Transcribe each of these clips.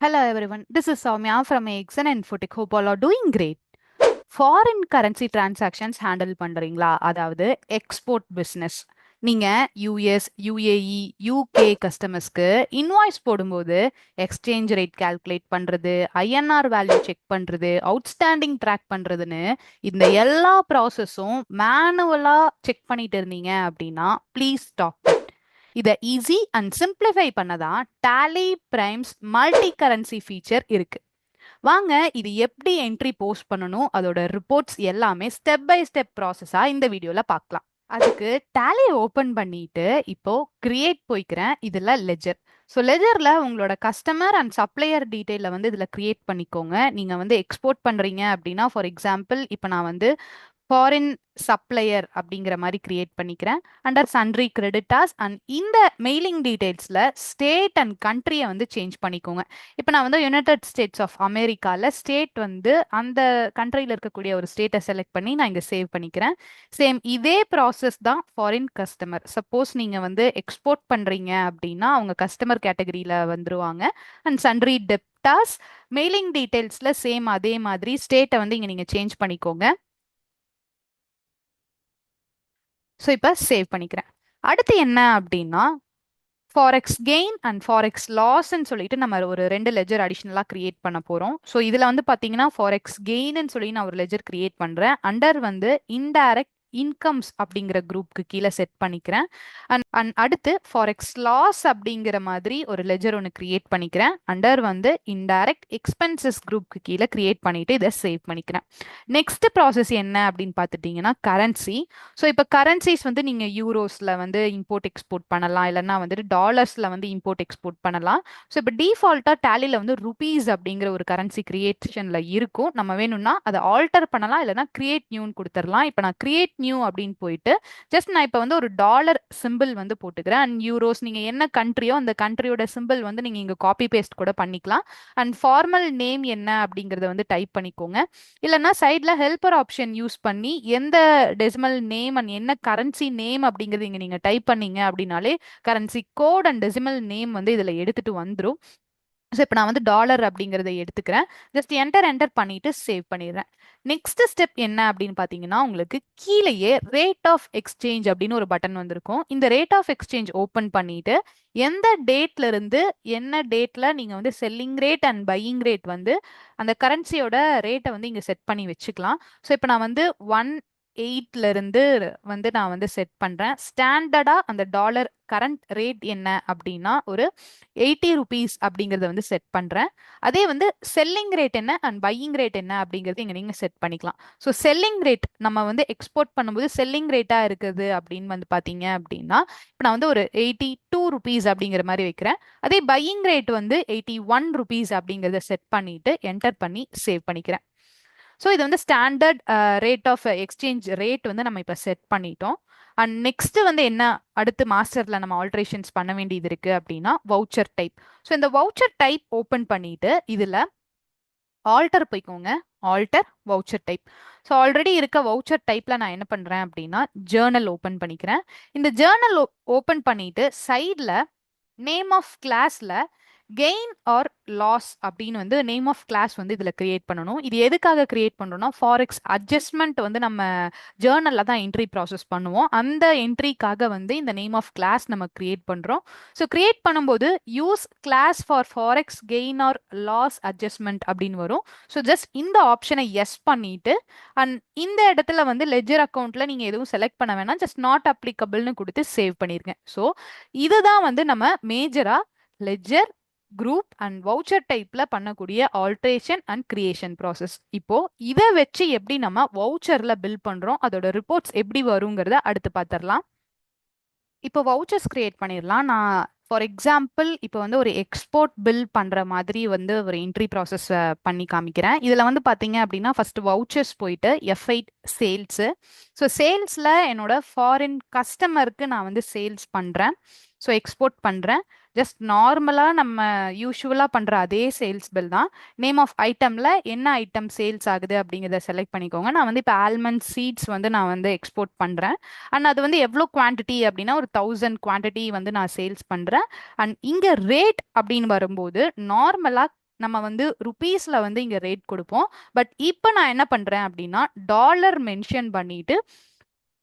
Hello everyone, this is Soumya from AXN and Infotech. Hope all are doing great. Foreign currency transactions handle பண்றீங்களா? அதாவது export business. நீங்க US, UAE, UK கஸ்டமர்ஸ்க்கு invoice போடும்போது exchange rate calculate பண்றது, INR value check பண்றது, outstanding track பண்றதுன்னு இந்த எல்லா ப்ராசஸும் மேனுவலா செக் பண்ணிட்டு இருந்தீங்க அப்படின்னா ப்ளீஸ் ஸ்டாப். இதை ஈஸி அண்ட் சிம்பிளிஃபை பண்ணதான் Tally Prime's multi currency feature இருக்கு. வாங்க இது எப்படி என்ட்ரி போஸ்ட் பண்ணணும், அதோட ரிப்போர்ட்ஸ் எல்லாமே ஸ்டெப் பை ஸ்டெப் ப்ராசஸா இந்த வீடியோல பார்க்கலாம். அதுக்கு டேலி ஓபன் பண்ணிட்டு இப்போ கிரியேட் போய்க்கிறேன். இதுல லெஜர். ஸோ லெஜர்ல உங்களோட கஸ்டமர் அண்ட் சப்ளையர் டீட்டெயில வந்து இதுல கிரியேட் பண்ணிக்கோங்க. நீங்க வந்து எக்ஸ்போர்ட் பண்றீங்க அப்படின்னா, ஃபார் எக்ஸாம்பிள் இப்போ நான் வந்து ஃபாரின் சப்ளையர் அப்படிங்கிற மாதிரி கிரியேட் பண்ணிக்கிறேன். அண்டர் சன்ட்ரி கிரெடிட்டாஸ் அண்ட் இந்த மெயிலிங் டீடைல்ஸ்ல ஸ்டேட் அண்ட் கண்ட்ரியை வந்து சேஞ்ச் பண்ணிக்கோங்க. இப்போ நான் வந்து யுனைடெட் ஸ்டேட்ஸ் ஆஃப் அமெரிக்கால ஸ்டேட் வந்து அந்த கண்ட்ரியில் இருக்கக்கூடிய ஒரு ஸ்டேட்டை செலக்ட் பண்ணி நான் இங்கே சேவ் பண்ணிக்கிறேன். சேம் இதே ப்ராசஸ் தான் ஃபாரின் கஸ்டமர். சப்போஸ் நீங்க வந்து எக்ஸ்போர்ட் பண்றீங்க அப்படின்னா அவங்க கஸ்டமர் கேட்டகரியில வந்துருவாங்க. அண்ட் சன்ட்ரி டெப்டாஸ் மெயிலிங் டீடைல்ஸ்ல சேம் அதே மாதிரி ஸ்டேட்டை வந்து இங்க நீங்க சேஞ்ச் பண்ணிக்கோங்க. ஸோ இப்போ சேவ் பண்ணிக்கிறேன். அடுத்து என்ன அப்படின்னா, ஃபாரெக்ஸ் கெயின் அண்ட் ஃபாரெக்ஸ் லாஸ்ன்னு சொல்லிட்டு நம்ம ஒரு 2 லெஜர் அடிஷ்னலாக கிரியேட் பண்ண போகிறோம். ஸோ இதில் வந்து பார்த்தீங்கன்னா ஃபாரெக்ஸ் கெயின்னு சொல்லி நான் ஒரு லெஜர் கிரியேட் பண்ணுறேன். அண்டர் வந்து இன்டைரக்ட் இன்கம்ஸ் அப்படிங்கிற குரூப்க்கு கீழே செட் பண்ணிக்கிறேன். அண்ட் அடுத்து ஃபாரெக்ஸ் லாஸ் அப்படிங்கிற மாதிரி ஒரு லெஜர் ஒன்று கிரியேட் பண்ணிக்கிறேன். அண்டர் வந்து இன்டைரக்ட் எக்ஸ்பென்சஸ் குரூப்க்கு கீழே கிரியேட் பண்ணிட்டு இதை சேவ் பண்ணிக்கிறேன். நெக்ஸ்ட் ப்ராசஸ் என்ன அப்படின்னு பார்த்துட்டீங்கன்னா கரன்சி. ஸோ இப்போ கரன்சிஸ் வந்து நீங்கள் யூரோஸில் வந்து இம்போர்ட் எக்ஸ்போர்ட் பண்ணலாம், இல்லைன்னா வந்துட்டு டாலர்ஸில் வந்து இம்போர்ட் எக்ஸ்போர்ட் பண்ணலாம். ஸோ இப்போ டிஃபால்ட்டாக டேலியில் வந்து ருபீஸ் அப்படிங்கிற ஒரு கரன்சி கிரியேஷனில் இருக்கும். நம்ம வேணும்னா அதை ஆல்டர் பண்ணலாம், இல்லைன்னா கிரியேட் நியூன்னு கொடுத்துடலாம். இப்போ நான் கிரியேட் நியூ அப்படின்னு போயிட்டு ஜஸ்ட் நான் இப்போ வந்து ஒரு டாலர் சிம்பிள் வந்து போட்டுக்கிறேன். அண்ட் யூரோஸ் நீங்க என்ன கண்ட்ரியோ அந்த கண்ட்ரியோட சிம்பிள் வந்து நீங்க இங்க காப்பி பேஸ்ட் கூட பண்ணிக்கலாம். அண்ட் ஃபார்மல் நேம் என்ன அப்படிங்கறத வந்து டைப் பண்ணிக்கோங்க. இல்லைன்னா சைட்ல ஹெல்பர் ஆப்ஷன் யூஸ் பண்ணி எந்த டெசிமல் நேம் அண்ட் என்ன கரன்சி நேம் அப்படிங்கறது இங்க நீங்க டைப் பண்ணீங்க அப்படின்னாலே currency code and decimal name வந்து இதுல எடுத்துட்டு வந்துடும். ஸோ இப்போ நான் வந்து டாலர் அப்படிங்கிறத எடுத்துக்கிறேன். ஜஸ்ட் என்டர் பண்ணிட்டு சேவ் பண்ணிடுறேன். நெக்ஸ்ட் ஸ்டெப் என்ன அப்படின்னு பார்த்தீங்கன்னா, உங்களுக்கு கீழேயே ரேட் ஆஃப் எக்ஸ்சேஞ்ச் அப்படின்னு ஒரு பட்டன் வந்திருக்கும். இந்த ரேட் ஆஃப் எக்ஸ்சேஞ்ச் ஓப்பன் பண்ணிட்டு எந்த டேட்ல இருந்து என்ன டேட்ல நீங்க வந்து selling rate and buying rate வந்து அந்த கரன்சியோட ரேட்டை வந்து இங்க செட் பண்ணி வச்சுக்கலாம். ஸோ இப்போ நான் வந்து 1.8 இருந்து வந்து நான் வந்து செட் பண்றேன். ஸ்டாண்டர்டா அந்த டாலர் கரண்ட் ரேட் என்ன அப்படின்னா ஒரு 80 ருபீஸ் அப்படிங்கறத வந்து செட் பண்றேன். அதே வந்து செல்லிங் ரேட் என்ன அண்ட் பையிங் ரேட் என்ன அப்படிங்கறது இங்க நீங்க செட் பண்ணிக்கலாம். ஸோ செல்லிங் ரேட் நம்ம வந்து எக்ஸ்போர்ட் பண்ணும்போது செல்லிங் ரேட்டா இருக்குது அப்படின்னு வந்து பாத்தீங்க அப்படின்னா, இப்போ நான் வந்து ஒரு 82 ருபீஸ் அப்படிங்கிற மாதிரி வைக்கிறேன். அதே பையிங் ரேட் வந்து 81 ருபீஸ் அப்படிங்கறத செட் பண்ணிட்டு என்டர் பண்ணி சேவ் பண்ணிக்கிறேன். ஸோ இது வந்து standard rate of exchange rate வந்து நம்ம இப்போ செட் பண்ணிட்டோம். அண்ட் நெக்ஸ்ட் வந்து என்ன அடுத்து மாஸ்டர்ல நம்ம ஆல்ட்ரேஷன்ஸ் பண்ண வேண்டியது இருக்கு அப்படின்னா வவுச்சர் டைப். ஸோ இந்த வவுச்சர் டைப் ஓப்பன் பண்ணிட்டு இதுல ஆல்டர் போய்க்கோங்க. Alter voucher type. So already இருக்க வவுச்சர் டைப்ல நான் என்ன பண்றேன் அப்படின்னா ஜேர்னல் ஓப்பன் பண்ணிக்கிறேன். இந்த ஜேர்னல் ஓப்பன் பண்ணிட்டு சைட்ல நேம் ஆஃப் கிளாஸ்ல கெயின் ஆர் லாஸ் அப்படின்னு வந்து நேம் ஆஃப் கிளாஸ் வந்து இதுல கிரியேட் பண்ணணும். இது எதுக்காக கிரியேட் பண்றோம்னா ஃபாரெக்ஸ் அட்ஜஸ்ட்மெண்ட் வந்து நம்ம ஜேர்னல்ல தான் என்ட்ரி ப்ராசஸ் பண்ணுவோம். அந்த என்ட்ரிக்காக வந்து இந்த நேம் ஆஃப் கிளாஸ் நம்ம கிரியேட் பண்றோம். ஸோ கிரியேட் பண்ணும்போது use class for forex gain or loss adjustment அப்படின்னு வரும். ஸோ ஜஸ்ட் இந்த ஆப்ஷனை எஸ் பண்ணிட்டு அண்ட் இந்த இடத்துல வந்து லெஜர் அக்கௌண்ட்ல நீங்க எதுவும் செலக்ட் பண்ண வேணாம், ஜஸ்ட் நாட் அப்ளிகபிள்னு கொடுத்து சேவ் பண்ணிருங்க. ஸோ இதுதான் வந்து நம்ம மேஜரா லெஜர் குரூப் அண்ட் வவுச்சர் டைப்ல பண்ணக்கூடிய ஆல்ட்ரேஷன் அண்ட் கிரியேஷன் ப்ராசஸ். இப்போ இதை வச்சு எப்படி நம்ம வவுச்சர்ல பில் பண்றோம், அதோட ரிப்போர்ட்ஸ் எப்படி வருங்கிறத அடுத்து பார்த்துடலாம். இப்போ வவுச்சர்ஸ் கிரியேட் பண்ணிடலாம். நான் ஃபார் எக்ஸாம்பிள் இப்போ வந்து ஒரு எக்ஸ்போர்ட் பில் பண்ற மாதிரி வந்து ஒரு என்ட்ரி ப்ராசஸ் பண்ணி காமிக்கிறேன். இதுல வந்து பாத்தீங்க அப்படின்னா ஃபர்ஸ்ட் வவுச்சர்ஸ் போயிட்டு F8 சேல்ஸ். ஸோ சேல்ஸ்ல என்னோட ஃபாரின் கஸ்டமருக்கு நான் வந்து சேல்ஸ் பண்றேன். ஸோ எக்ஸ்போர்ட் பண்றேன். ஜஸ்ட் நார்மலா நம்ம யூஸ்வலா பண்ற அதே சேல்ஸ் பில் தான். நேம் ஆஃப் ஐட்டம்ல என்ன ஐட்டம் சேல்ஸ் ஆகுது அப்படிங்கிறத செலக்ட் பண்ணிக்கோங்க. நான் வந்து இப்போ ஆல்மண்ட் சீட்ஸ் வந்து நான் வந்து எக்ஸ்போர்ட் பண்றேன். அண்ட் அது வந்து எவ்வளோ குவான்டிட்டி அப்படின்னா ஒரு 1000 குவான்டிட்டி வந்து நான் சேல்ஸ் பண்றேன். அண்ட் இங்க ரேட் அப்படின்னு வரும்போது நார்மலா நம்ம வந்து ருபீஸ்ல வந்து இங்க ரேட் கொடுப்போம். பட் இப்போ நான் என்ன பண்றேன் அப்படின்னா டாலர் மென்ஷன் பண்ணிட்டு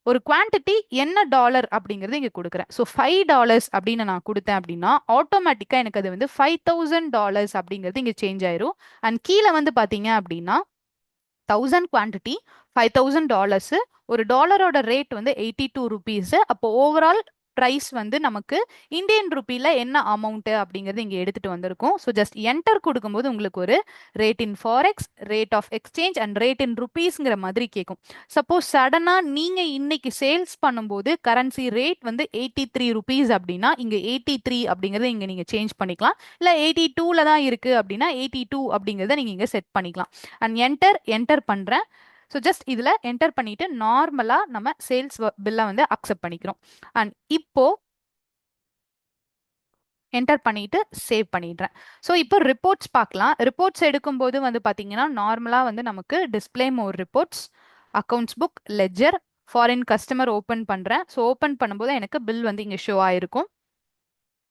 ஒரு குவான்டிட்டி என்ன டாலர் அப்படிங்கறது இங்க கொடுக்குறேன். ஸோ $5 அப்படின்னு நான் கொடுத்தேன் அப்படின்னா ஆட்டோமேட்டிக்கா எனக்கு அது வந்து $5,000 அப்படிங்கிறது இங்க சேஞ்ச் ஆயிரும். அண்ட் கீழே வந்து பாத்தீங்க அப்படின்னா 1000 குவான்டிட்டி $5,000. ஒரு டாலரோட ரேட் வந்து 82 ருபீஸ். அப்போ ஓவரால் ப்ரைஸ் வந்து நமக்கு இந்தியன் ருப்பில என்ன அமௌண்ட் அப்படிங்கிறது இங்க எடுத்துட்டு வந்திருக்கும். ஸோ ஜஸ்ட் என்டர் கொடுக்கும்போது உங்களுக்கு ஒரு rate in forex, rate of exchange and rate in ருபீஸ்ங்கிற மாதிரி கேட்கும். சப்போஸ் சடனா நீங்க இன்னைக்கு சேல்ஸ் பண்ணும்போது கரன்சி ரேட் வந்து 83 ருபீஸ் அப்படின்னா இங்க 83 அப்படிங்கறத இங்க நீங்க சேஞ்ச் பண்ணிக்கலாம். இல்ல 82ல தான் இருக்கு அப்படின்னா 82 அப்படிங்கறத நீங்க இங்க செட் பண்ணிக்கலாம். அண்ட் என்டர் பண்றேன். ஸோ ஜஸ்ட் இதில் என்டர் பண்ணிட்டு நார்மலாக நம்ம சேல்ஸ் பில்லை வந்து அக்செப்ட் பண்ணிக்கிறோம். அண்ட் இப்போ என்டர் பண்ணிட்டு சேவ் பண்ணிடுறேன். ஸோ இப்போ ரிப்போர்ட்ஸ் பார்க்கலாம். ரிப்போர்ட்ஸ் எடுக்கும்போது வந்து பார்த்தீங்கன்னா நார்மலாக வந்து நமக்கு display more reports, accounts book, ledger, foreign customer open பண்ணுறேன். ஸோ ஓப்பன் பண்ணும்போது எனக்கு பில் வந்து இங்கே ஷோ ஆயிருக்கும்.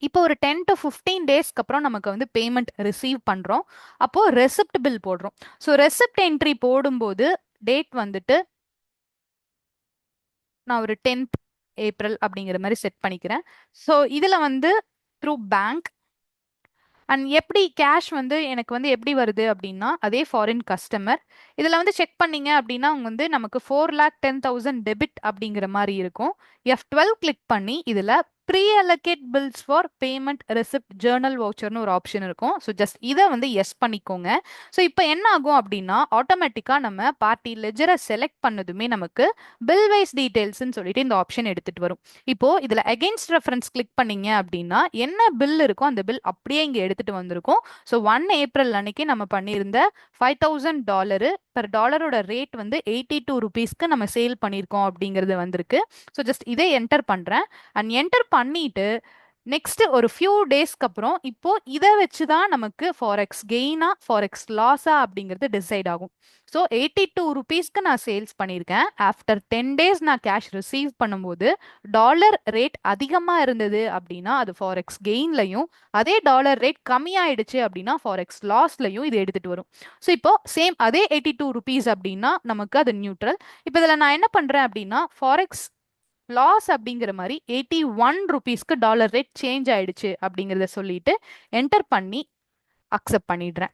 இப்போ ஒரு 10 to 15 டேஸ்க்கு அப்புறம் நமக்கு வந்து பேமெண்ட் ரிசீவ் பண்ணுறோம். அப்போ ரெசிப்ட் பில் போடுறோம். ஸோ ரெசிப்ட் என்ட்ரி போடும்போது டேட் வந்துட்டு நான் ஒரு 10th ஏப்ரல் அப்படிங்கிற மாதிரி செட் பண்ணிக்கிறேன். ஸோ இதில் வந்து த்ரூ பேங்க் அண்ட் எப்படி கேஷ் வந்து எனக்கு வந்து எப்படி வருது அப்படின்னா அதே ஃபாரின் கஸ்டமர். இதில் வந்து செக் பண்ணீங்க அப்படின்னா அவங்க வந்து நமக்கு 4,10,000 டெபிட் அப்படிங்கிற மாதிரி இருக்கும். F12 கிளிக் பண்ணி இதில் pre allocate bills for payment receipt journal வவுச்சர்னு ஒரு ஆப்ஷன் இருக்கும். ஸோ ஜஸ்ட் இதை வந்து எஸ் பண்ணிக்கோங்க. ஸோ இப்போ என்ன ஆகும் அப்படின்னா ஆட்டோமேட்டிக்காக நம்ம பார்ட்டி லெஜரை செலக்ட் பண்ணதுமே நமக்கு பில் வைஸ் டீடைல்ஸ்ன்னு சொல்லிட்டு இந்த ஆப்ஷன் எடுத்துட்டு வரும். இப்போ இதில் அகெயின்ஸ்ட் ரெஃபரன்ஸ் கிளிக் பண்ணீங்க அப்படின்னா என்ன பில் இருக்கோ அந்த பில் அப்படியே இங்கே எடுத்துட்டு வந்திருக்கும். ஸோ 1 ஏப்ரல் அன்னைக்கு நம்ம பண்ணியிருந்த $5,000 பெர் டாலரோட ரேட் வந்து 82 ருபீஸ்க்கு நம்ம சேல் பண்ணியிருக்கோம் அப்படிங்கிறது வந்திருக்கு. ஸோ ஜஸ்ட் இதை என்டர் பண்ணுறேன். அண்ட் என்டர் பண்ணிட்டு நெக்ஸ்ட் ஒரு ஃபியூ டேஸ்க்கு அப்புறம் இப்போ இதை வச்சு தான் நமக்கு ஃபாரெக்ஸ் கெயினா ஃபாரெக்ஸ் லாஸா அப்படிங்கிறது டிசைட் ஆகும். ஸோ 82 ருபீஸ்க்கு நான் சேல்ஸ் பண்ணியிருக்கேன். ஆஃப்டர் 10 டேஸ் நான் கேஷ் ரிசீவ் பண்ணும்போது டாலர் ரேட் அதிகமாக இருந்தது அப்படின்னா அது ஃபாரெக்ஸ் கெயின்லையும், அதே டாலர் ரேட் கம்மியாயிடுச்சு அப்படின்னா ஃபாரெக்ஸ் லாஸ்லையும் இது எடுத்துட்டு வரும். ஸோ இப்போ சேம் அதே 82 ருபீஸ் அப்படின்னா நமக்கு அது நியூட்ரல். இப்போ இதில் நான் என்ன பண்ணுறேன் அப்படின்னா ஃபாரெக்ஸ் லாஸ் அப்படிங்கிற மாதிரி 81 ருபீஸ்க்கு டாலர் ரேட் சேஞ்ச் ஆயிடுச்சு அப்படிங்கிறத சொல்லிட்டு என்டர் பண்ணி அக்செப்ட் பண்ணிடுறேன்.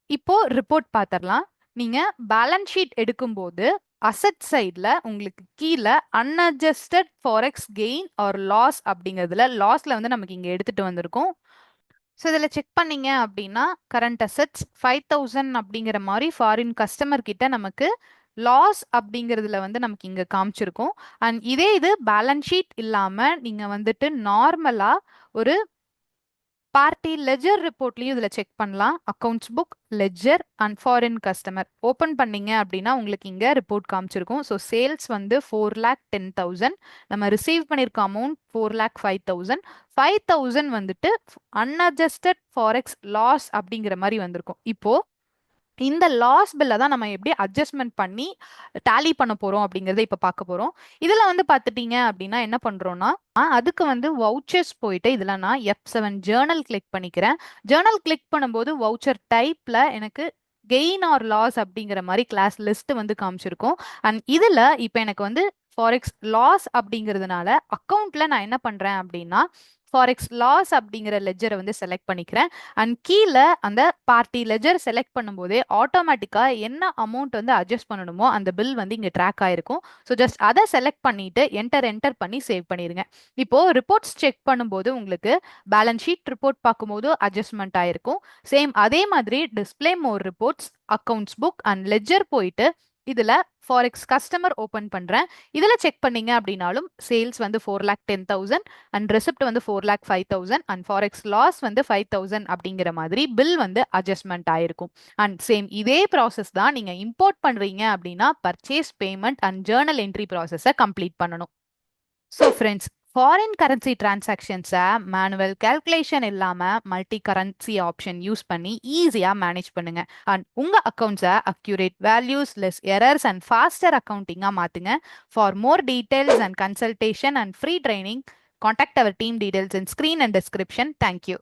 இப்போ ரிப்போர்ட் பார்த்துடலாம். நீங்க பேலன்ஸ் ஷீட் எடுக்கும்போது அசட் சைட்ல உங்களுக்கு கீழே அன்அட்ஜஸ்டட் ஃபாரெக்ஸ் கெயின் ஆர் லாஸ் அப்படிங்கிறதுல லாஸ்ல வந்து நமக்கு இங்க எடுத்துட்டு வந்திருக்கும். ஸோ இதில் செக் பண்ணீங்க அப்படின்னா கரண்ட் அசட்ஸ் 5,000 அப்படிங்கிற மாதிரி ஃபாரின் கஸ்டமர் கிட்ட நமக்கு லாஸ் அப்படிங்கிறதுல வந்து நமக்கு இங்கே காமிச்சிருக்கும். அண்ட் இதே இது பேலன்ஸ் ஷீட் இல்லாமல் நீங்கள் வந்துட்டு நார்மலாக ஒரு பார்ட்டி லெஜர் ரிப்போர்ட்லையும் இதில் செக் பண்ணலாம். Accounts book, ledger and foreign customer open பண்ணீங்க அப்படின்னா உங்களுக்கு இங்கே ரிப்போர்ட் காமிச்சிருக்கும். ஸோ சேல்ஸ் வந்து 4,10,000, நம்ம ரிசீவ் பண்ணியிருக்க அமௌண்ட் 4,05,000, 5,000 வந்துட்டு அன்அட்ஜஸ்டட் ஃபாரெக்ஸ் லாஸ் அப்படிங்கிற மாதிரி வந்திருக்கும். இப்போ இந்த லாஸ் பில்லை தான் நம்ம எப்படி அட்ஜஸ்ட்மெண்ட் பண்ணி டேலி பண்ண போறோம் அப்படிங்கறத இப்ப பார்க்க போறோம். இதுல வந்து பாத்துட்டீங்க அப்படின்னா என்ன பண்றோம்னா அதுக்கு வந்து வவுச்சர்ஸ் போயிட்டு இதுல நான் F7 ஜேர்னல் கிளிக் பண்ணிக்கிறேன். ஜேர்னல் கிளிக் பண்ணும்போது வவுச்சர் டைப்ல எனக்கு கெயின் ஆர் லாஸ் அப்படிங்கிற மாதிரி கிளாஸ் லிஸ்ட் வந்து காமிச்சிருக்கும். அண்ட் இதுல இப்ப எனக்கு வந்து ஃபாரெக்ஸ் லாஸ் அப்படிங்கிறதுனால அக்கௌண்ட்ல நான் என்ன பண்றேன் அப்படின்னா ஃபாரெக்ஸ் லாஸ் அப்படிங்கிற லெஜரை வந்து செலக்ட் பண்ணிக்கிறேன். அண்ட் கீழே அந்த பார்ட்டி லெஜர் செலக்ட் பண்ணும்போதே ஆட்டோமேட்டிக்காக என்ன அமௌண்ட் வந்து அட்ஜஸ்ட் பண்ணணுமோ அந்த பில் வந்து இங்கே ட்ராக் ஆயிருக்கும். ஸோ ஜஸ்ட் அதை செலக்ட் பண்ணிட்டு என்டர் பண்ணி சேவ் பண்ணிடுங்க. இப்போ ரிப்போர்ட்ஸ் செக் பண்ணும்போது உங்களுக்கு பேலன்ஸ் ஷீட் ரிப்போர்ட் பார்க்கும்போது அட்ஜஸ்ட்மெண்ட் ஆயிருக்கும். சேம் அதே மாதிரி display more reports, accounts book and ledger போயிட்டு இதுல ஃபாரெக்ஸ் கஸ்டமர் ஓபன் பண்றேன். இதுல செக் பண்ணீங்க அப்படின்னாலும் சேல்ஸ் வந்து 4,10,000 அண்ட் ரெசிப்ட் வந்து 4,05,000 அண்ட் ஃபாரெக்ஸ் லாஸ் வந்து 5,000 அப்படிங்கிற மாதிரி பில் வந்து அட்ஜஸ்ட்மெண்ட் ஆயிருக்கும். அண்ட் சேம் இதே ப்ராசஸ் தான் நீங்க இம்போர்ட் பண்றீங்க அப்படின்னா purchase, payment and journal entry ப்ராசஸை கம்ப்ளீட் பண்ணணும். ஸோ ஃப்ரெண்ட்ஸ், ஃபாரின் கரன்சி டிரான்சாக்ஷன்ஸை மேனுவல் கேல்குலேஷன் இல்லாமல் மல்டி கரன்சி ஆப்ஷன் யூஸ் பண்ணி ஈஸியாக மேனேஜ் பண்ணுங்க. அண்ட் உங்கள் அக்கௌண்ட்ஸை accurate values, less errors and faster அக்கௌண்டிங்காக மாற்றுங்க. For more details and consultation and free training, contact our team details in screen and description. Thank you.